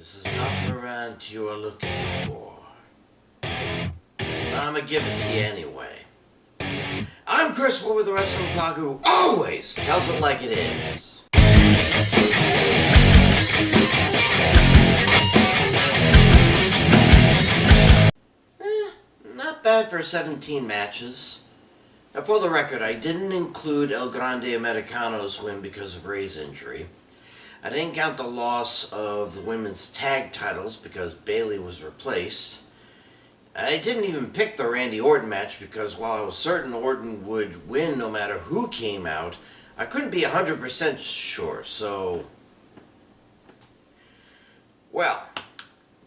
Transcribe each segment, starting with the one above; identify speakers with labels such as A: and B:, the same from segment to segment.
A: This is not the rant you are looking for. But I'm gonna give it to you anyway. I'm Chris Wolvie, the wrestling blogger who always tells it like it is. Not bad for 17 matches. Now, for the record, I didn't include El Grande Americano's win because of Ray's injury. I didn't count the loss of the women's tag titles because Bayley was replaced. And I didn't even pick the Randy Orton match because while I was certain Orton would win no matter who came out, I couldn't be 100% sure, so... Well,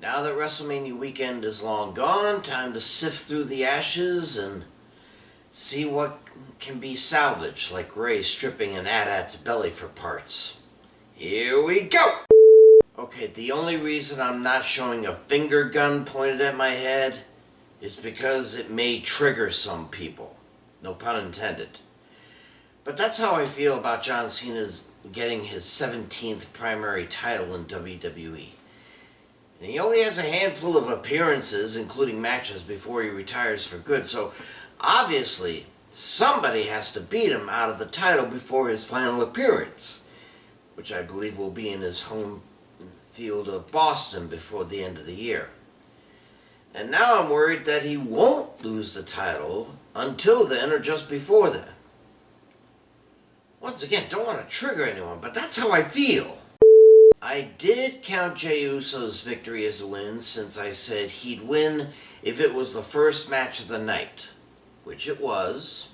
A: now that WrestleMania weekend is long gone, time to sift through the ashes and see what can be salvaged, like Ray stripping an AT-AT's belly for parts. Here we go! Okay, the only reason I'm not showing a finger gun pointed at my head is because it may trigger some people. No pun intended. But that's how I feel about John Cena's getting his 17th primary title in WWE. And he only has a handful of appearances, including matches, before he retires for good, so obviously somebody has to beat him out of the title before his final appearance, which I believe will be in his home field of Boston before the end of the year. And now I'm worried that he won't lose the title until then or just before then. Once again, don't want to trigger anyone, but that's how I feel. I did count Jey Uso's victory as a win since I said he'd win if it was the first match of the night, which it was.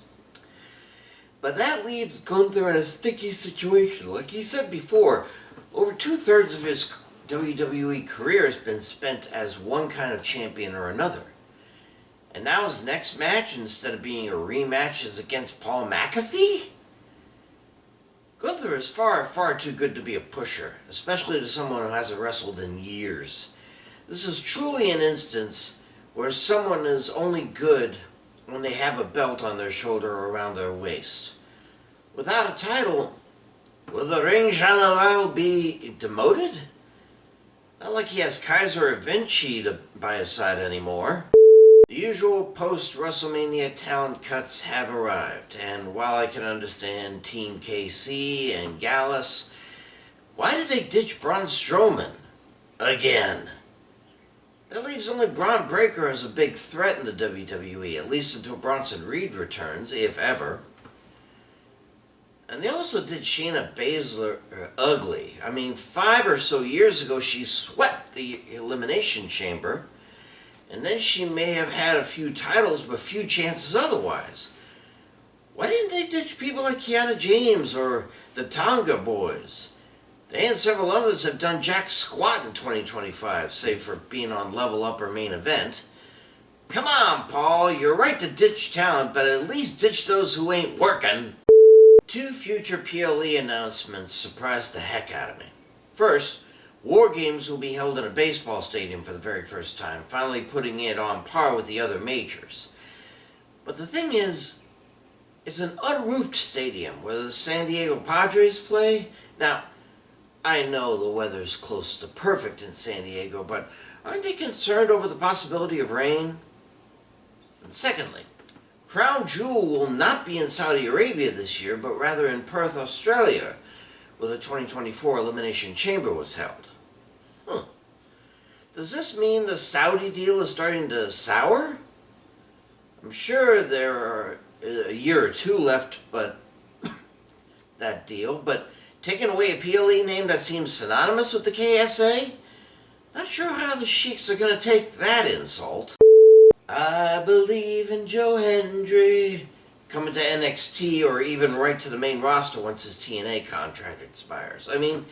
A: But that leaves Gunther in a sticky situation. Like he said before, over 2/3 of his WWE career has been spent as one kind of champion or another. And now his next match, instead of being a rematch, is against Paul McAfee? Gunther is far, far too good to be a pusher, especially to someone who hasn't wrestled in years. This is truly an instance where someone is only good when they have a belt on their shoulder or around their waist. Without a title, will the ring general be demoted? Not like he has Kaiser or Vinci by his side anymore. The usual post-WrestleMania talent cuts have arrived, and while I can understand Team KC and Gallus, why did they ditch Braun Strowman? Again. That leaves only Braun Breaker as a big threat in the WWE, at least until Bronson Reed returns, if ever. And they also did Shayna Baszler ugly. I mean, 5 or so years ago she swept the Elimination Chamber, and then she may have had a few titles but few chances otherwise. Why didn't they ditch people like Kiana James or the Tonga Boys? They and several others have done jack squat in 2025, save for being on Level Up or Main Event. Come on, Paul, you're right to ditch talent, but at least ditch those who ain't working. 2 future PLE announcements surprised the heck out of me. First, War Games will be held in a baseball stadium for the very first time, finally putting it on par with the other majors. But the thing is, it's an unroofed stadium where the San Diego Padres play. Now, I know the weather's close to perfect in San Diego, but aren't they concerned over the possibility of rain? And secondly, Crown Jewel will not be in Saudi Arabia this year, but rather in Perth, Australia, where the 2024 Elimination Chamber was held. Does this mean the Saudi deal is starting to sour? I'm sure there are a year or 2 left, but that deal, but taking away a PLE name that seems synonymous with the KSA? Not sure how the Sheiks are going to take that insult. I believe in Joe Hendry coming to NXT or even right to the main roster once his TNA contract expires. I mean,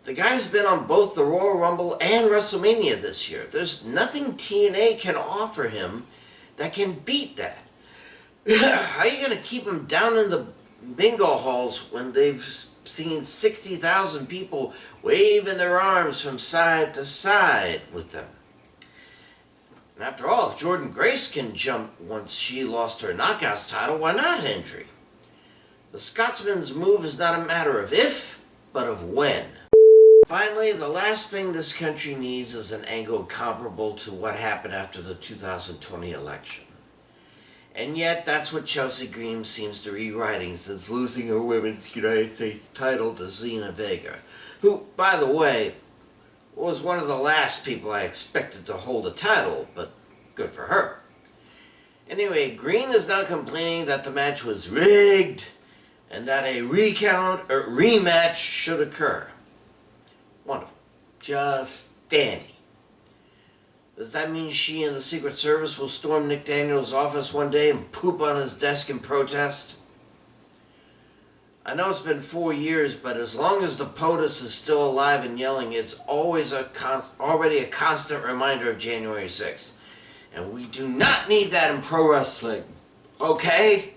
A: the guy's been on both the Royal Rumble and WrestleMania this year. There's nothing TNA can offer him that can beat that. How are you going to keep him down in the bingo halls when they've seen 60,000 people waving their arms from side to side with them? And after all, if Jordynne Grace can jump once she lost her Knockouts title, why not Hendry? The Scotsman's move is not a matter of if, but of when. Finally, the last thing this country needs is an angle comparable to what happened after the 2020 election. And yet, that's what Chelsea Green seems to be writing since losing her Women's United States title to Zelina Vega, who, by the way, was one of the last people I expected to hold a title, but good for her. Anyway, Green is now complaining that the match was rigged and that a recount or rematch should occur. Wonderful. Just dandy. Does that mean she and the Secret Service will storm Nick Daniels' office one day and poop on his desk in protest? I know it's been 4 years, but as long as the POTUS is still alive and yelling, it's always already a constant reminder of January 6th. And we do not need that in pro wrestling. Okay?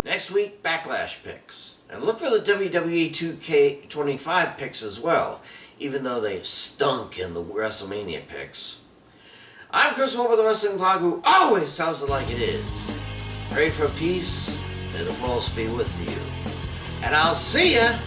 A: Next week, Backlash picks. And look for the WWE 2K25 picks as well, even though they stunk in the WrestleMania picks. I'm Chris Wolvie, the Wrestling Clock, who always tells it like it is. Pray for peace, may the force be with you. And I'll see ya!